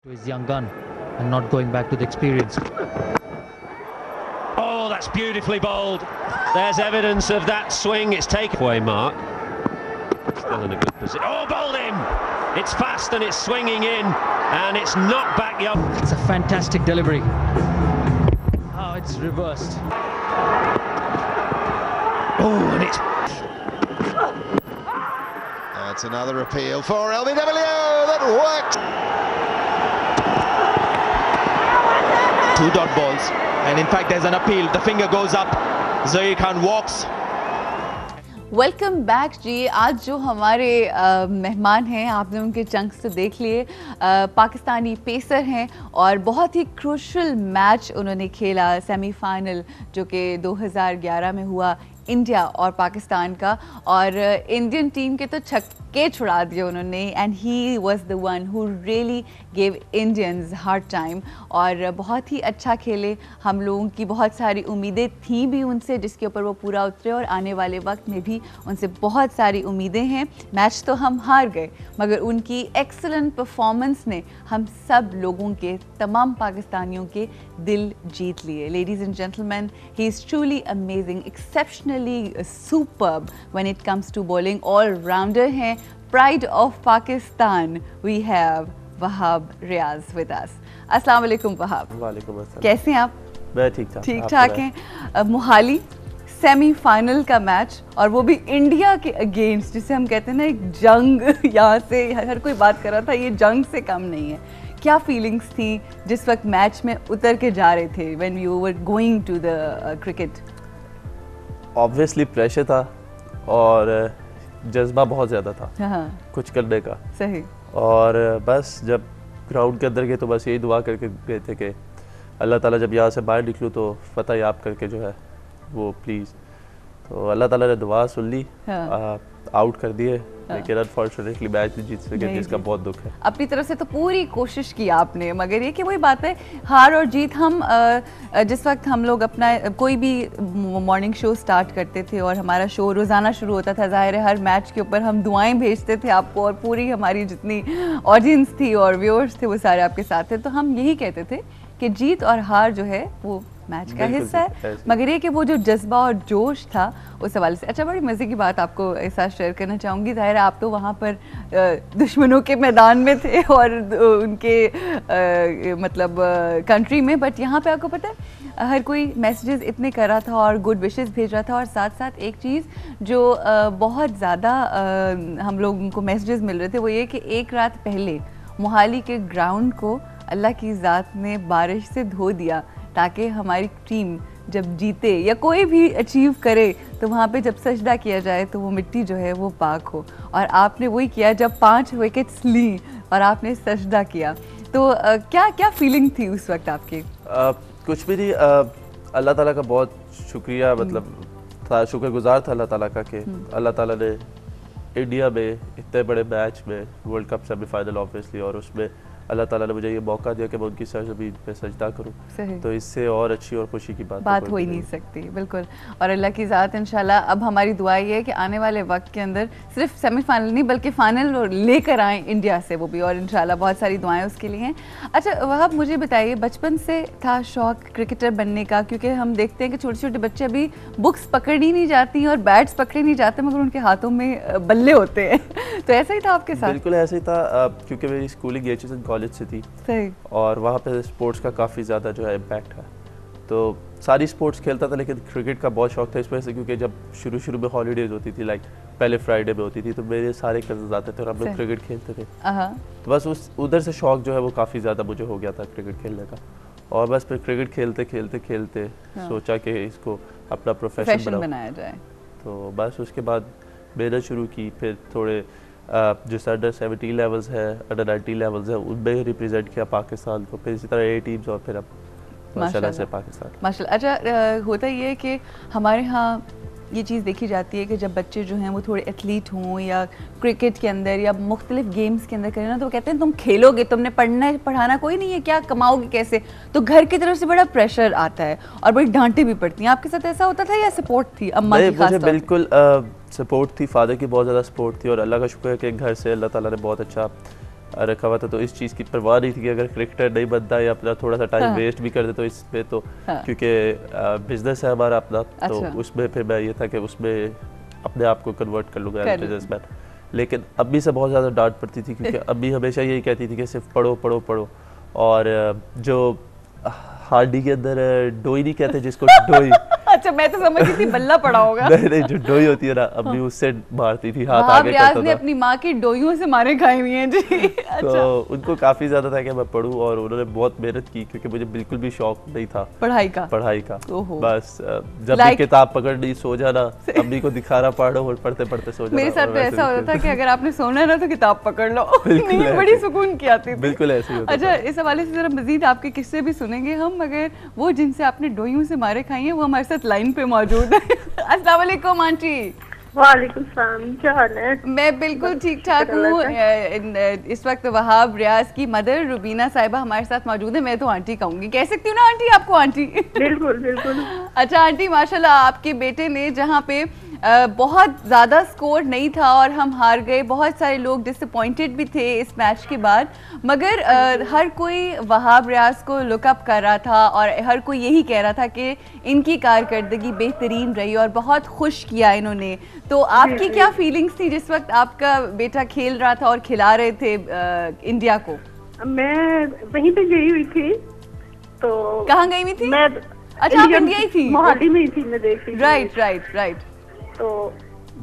to his young gun and not going back to the experience. Oh, that's beautifully bowled. There's evidence of that swing. It's taken away, Mark. Still in a good position. Oh, bowled him! It's fast and it's swinging in, and it's knocked back. It's a fantastic delivery. Oh, it's reversed. Oh, and it's... That's another appeal for LBW that worked. 2 dot balls, and in fact there's an appeal. The finger goes up. Zaheer Khan walks. Welcome back जी। आज जो हमारे मेहमान हैं, आपने उनके chunks तो देख लिए। पाकिस्तानी पेसर हैं और बहुत ही क्रूशल मैच उन्होंने खेला, सेमीफाइनल जो कि 2011 में हुआ इंडिया और पाकिस्तान का, और इंडियन टीम के तो छक्के छुड़ा दिए उन्होंने। And he was the one who really gave Indians hard time, और बहुत ही अच्छा खेले। हम लोगों की बहुत सारी उम्मीदें थी भी उनसे, जिसके ऊपर वो पूरा उतरे, और आने वाले वक्त में भी उनसे बहुत सारी उम्मीदें हैं। मैच तो हम हार गए, मगर उनकी एक्सीलेंट परफॉर्मेंस ने हम सब लोगों के, तमाम पाकिस्तानियों के दिल जीत लिए। Ladies and gentleman, he is truly amazing, exceptionally superb when it comes to bowling. All-rounder हैं, pride of Pakistan. We have Wahab Riaz with us. अस्सलाम वालेकुम वहाब। वालेकुम अस्सलाम। कैसे हैं आप? मैं ठीक ठाक हैं। मोहाली सेमीफाइनल का मैच, और वो भी इंडिया के अगेंस्ट, जिसे हम कहते हैं ना एक जंग। यहाँ से हर कोई बात कर रहा था, ये जंग से कम नहीं है। क्या फीलिंग्स थी जिस वक्त मैच में उतर के जा रहे थे, when you were going to the cricket? Obviously pressure था और जज्बा बहुत ज़्यादा था। हाँ, कुछ करने का। सही। और बस जब ग्राउंड के अंदर गए तो बस यही दुआ करके गए थे कि अल्लाह ताला जब यहाँ से बाहर निकलूँ तो फतह याब करके जो है वो प्लीज़। तो अल्लाह ताला ने दुआ सुन ली। हाँ। आउट कर दिए। हाँ। लेकिन अनफॉर्चुनेटली मैच नहीं जीत सके, जिसका बहुत दुख है। अपनी तरफ से तो पूरी कोशिश की आपने, मगर ये कि वही बात है, हार और जीत। हम जिस वक्त हम लोग अपना कोई भी मॉर्निंग शो स्टार्ट करते थे और हमारा शो रोज़ाना शुरू होता था, ज़ाहिर है हर मैच के ऊपर हम दुआएं भेजते थे आपको, और पूरी हमारी जितनी ऑडियंस थी और व्यूअर्स थे वो सारे आपके साथ थे। तो हम यही कहते थे कि जीत और हार जो है वो मैच का हिस्सा है, मगर ये कि वो जो जज्बा और जोश था उस हवाले से। अच्छा, बड़ी मज़े की बात आपको ऐसा शेयर करना चाहूँगी। ज़ाहिर है आप तो वहाँ पर दुश्मनों के मैदान में थे और उनके मतलब कंट्री में, बट यहाँ पे आपको पता है हर कोई मैसेजेस इतने कर रहा था और गुड विशेस भेज रहा था, और साथ साथ एक चीज़ जो बहुत ज़्यादा हम लोगों को मैसेजेस मिल रहे थे, वो ये कि एक रात पहले मोहाली के ग्राउंड को अल्लाह की ज़ात ने बारिश से धो दिया, ताकि हमारी टीम जब जीते या कोई भी अचीव करे तो वहाँ पे जब सजदा किया जाए तो वो मिट्टी जो है वो पाक हो। और आपने वही किया जब 5 विकेट्स ली और आपने सजदा किया। तो क्या क्या फीलिंग थी उस वक्त आपकी? कुछ भी नहीं, अल्लाह ताला का बहुत शुक्रिया, मतलब था, शुक्रगुजार था अल्लाह ताला का कि अल्लाह ताला ने इंडिया में इतने बड़े मैच में, वर्ल्ड कप सेमीफाइनल ऑब्वियसली, और उसमें अल्लाह ताला ने मुझे ये मौका दिया कि मैं उनकी सरज़मीन पे सजदा करूं। तो इससे और अच्छी और खुशी की बात हो ही नहीं सकती। बिल्कुल। और अल्लाह की ज़ात इंशाल्लाह, अब हमारी दुआ ये है कि आने वाले वक्त के अंदर सिर्फ सेमीफाइनल नहीं बल्कि फाइनल लेकर आएँ इंडिया से वो भी, और इंशाल्लाह बहुत सारी दुआएं उसके लिए हैं। अच्छा वहाब, मुझे बताइए, बचपन से था शौक़ क्रिकेटर बनने का? क्योंकि हम देखते हैं कि छोटे छोटे बच्चे अभी बुक्स पकड़ी नहीं जाती और बैट्स पकड़े नहीं जाते, मगर उनके हाथों में बल्ले होते हैं। तो ऐसा ही था आपके साथ? बिल्कुल ऐसा ही था, क्योंकि मेरी स्कूलिंग एचएसएन कॉलेज से थी। सही। और वहाँ पे स्पोर्ट्स का काफ़ी ज़्यादा जो है इम्पैक्ट है, तो सारी स्पोर्ट्स खेलता था, लेकिन क्रिकेट का बहुत शौक था इस वजह से, क्योंकि जब शुरू में हॉलीडेज होती थी, लाइक पहले फ्राइडे में होती थी, तो मेरे सारे कज़न्स आते थे और हम लोग क्रिकेट खेलते थे। तो बस उधर से शौक जो है वो काफ़ी ज़्यादा मुझे हो गया था क्रिकेट खेलने का, और बस फिर क्रिकेट खेलते खेलते सोचा कि इसको अपना प्रोफेशन बनाया जाए। तो बस उसके बाद मेहनत शुरू की, फिर थोड़े जो अंडर 17 लेवल्स है, अंडर 19 लेवल्स है, उनमें रिप्रेजेंट किया पाकिस्तान को, फिर इसी तरह ए टीम्स, और फिर अब माशाल्लाह से पाकिस्तान। माशाल्लाह। अच्छा होता ये है कि हमारे यहाँ ये चीज़ देखी जाती है कि जब बच्चे जो हैं वो थोड़े एथलीट हों या क्रिकेट के अंदर या मुख्तलिफ गेम्स के अंदर करें ना, तो वो कहते हैं तुम खेलोगे, तुमने पढ़ाना कोई नहीं है, क्या कमाओगे कैसे? तो घर की तरफ से बड़ा प्रेशर आता है और बड़ी डांटें भी पड़ती हैं। आपके साथ ऐसा होता था या सपोर्ट थी अम्मा की? मुझे बिल्कुल सपोर्ट थी, फादर की बहुत ज़्यादा सपोर्ट थी, और अल्लाह का शुक्र है कि घर से अल्लाह ताला ने बहुत अच्छा रखा हुआ था, तो इस चीज़ की परवाह नहीं थी कि अगर क्रिकेटर नहीं बनता या अपना थोड़ा सा टाइम वेस्ट भी कर दे तो इस पे तो क्योंकि बिजनेस है हमारा अपना, तो उसमें फिर मैं ये था कि उसमें अपने आप को कन्वर्ट कर लूँगा एज बिजनेसमैन। लेकिन अम्मी से बहुत ज़्यादा डांट पड़ती थी क्योंकि अम्मी हमेशा यही कहती थी कि सिर्फ पढ़ो पढ़ो पढ़ो, और जो हांडी के अंदर डोई नहीं कहते जिसको डोई अच्छा, मैं तो समझ रही थी बल्ला पड़ा होगा। नहीं, जो डोई होती है ना, अम्मी उससे मारती थी, हाथ आगे करता था। अपनी माँ की डोइयों से मारे खाए हुए हैं जी। अच्छा। तो उनको काफी ज्यादा था कि मैं पढूं, और उन्होंने बहुत मेहनत की क्योंकि मुझे बिल्कुल भी शौक नहीं था पढ़ाई का। बस जब भी किताब पकड़नी सो जाना, अम्मी को दिखाना पढ़ो और पढ़ते पढ़ते सो जाना। मेरे साथ तो ऐसा होता था कि अगर आपने सोना है ना तो किताब पकड़ लो, नींद बड़ी सुकून की आती थी। बिल्कुल ऐसे ही होता। अच्छा, इस हवाले से जरा मजीद आपके किस्से भी सुनेंगे हम, मगर वो जिनसे आपने डोइयों से मारे खाई हैं वो हमारे साथ लाइन पे मौजूद है। अस्सलाम वालेकुम आंटी। वालेकुम सलाम, क्या हाल है? मैं बिल्कुल ठीक ठाक हूँ। इस वक्त वहाब रियाज की मदर रुबीना साहिबा हमारे साथ मौजूद है। मैं तो आंटी कहूँगी, कह सकती हूँ ना आंटी आपको? आंटी बिल्कुल बिल्कुल। अच्छा आंटी, माशाल्लाह आपके बेटे ने जहाँ पे बहुत ज़्यादा स्कोर नहीं था और हम हार गए, बहुत सारे लोग डिसअपॉइंटेड भी थे इस मैच के बाद, मगर हर कोई वहाब रियाज को लुकअप कर रहा था और हर कोई यही कह रहा था कि इनकी कारकर्दगी बेहतरीन रही और बहुत खुश किया इन्होंने। तो आपकी क्या फीलिंग्स थी जिस वक्त आपका बेटा खेल रहा था और खिला रहे थे इंडिया को? मैं वहीं पे गई हुई थी। तो कहाँ गई हुई थी? मैं अच्छा, आप इंडिया ही थी? मोहाली में ही थी, मैं देख रही थी। राइट। तो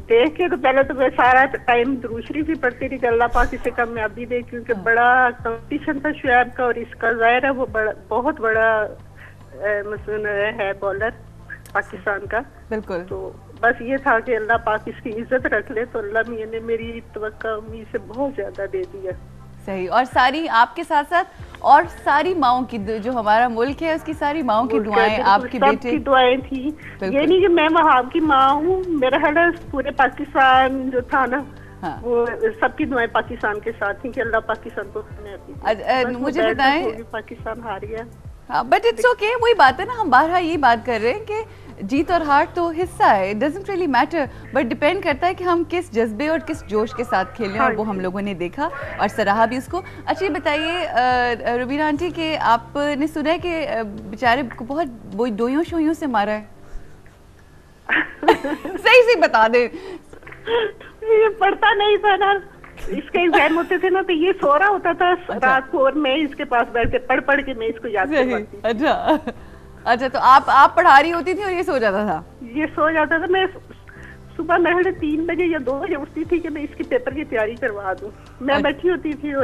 देख के तो पहले तो मैं सारा टाइम दूसरी भी पढ़ती थी कि अल्लाह पाक इसे कामयाबी दे, क्योंकि बड़ा कंपटीशन था शुएब का और इसका जाहिर है वो बहुत बड़ा मसलन है बॉलर पाकिस्तान का। बिल्कुल। तो बस ये था कि अल्लाह पाक इसकी इज्जत रख ले, तो अल्लाह मियां ने मेरी तवक्का उम्मीद से बहुत ज्यादा दे दिया। सही। और सारी आपके साथ साथ और सारी माओं की, जो हमारा मुल्क है उसकी सारी माओं की दुआएं आपके बेटे की दुआएं थी। ये नहीं कि मैं वहां की माँ हूँ, मेरा ख्याल है पूरे पाकिस्तान जो था ना, हाँ। वो सबकी दुआएं पाकिस्तान के साथ थी कि अल्लाह पाकिस्तान को मुझे बताएं, पाकिस्तान हार गया। बट इट्स ओके, वही बात है ना, हम बारहा ये बात कर रहे हैं कि जीत और हार तो हिस्सा है, it doesn't really matter, but depend करता है कि हम किस जज्बे और किस जोश के साथ खेलें। और वो हम लोगों ने देखा और सराहा भी उसको। अच्छा, ये बताइए रुबीना आंटी कि आपने सुना है कि बेचारे को बहुत डोइयों शोइयों से मारा है? सही बता दे। ये पढ़ता नहीं था ना, इसके एग्जाम होते थे ना, तो ये सो रहा होता था रात को और मैं इसके पास बैठ के पढ़ के मैं इसको याद करवाती। अच्छा, तो आप पढ़ा रही होती थी और ये सो जाता था? ये सो जाता था। मैं सुबह 3 बजे या 2 बजे उठती थी कि मैं इसकी पेपर की तैयारी करवा दूं। मैं बैठी होती थी और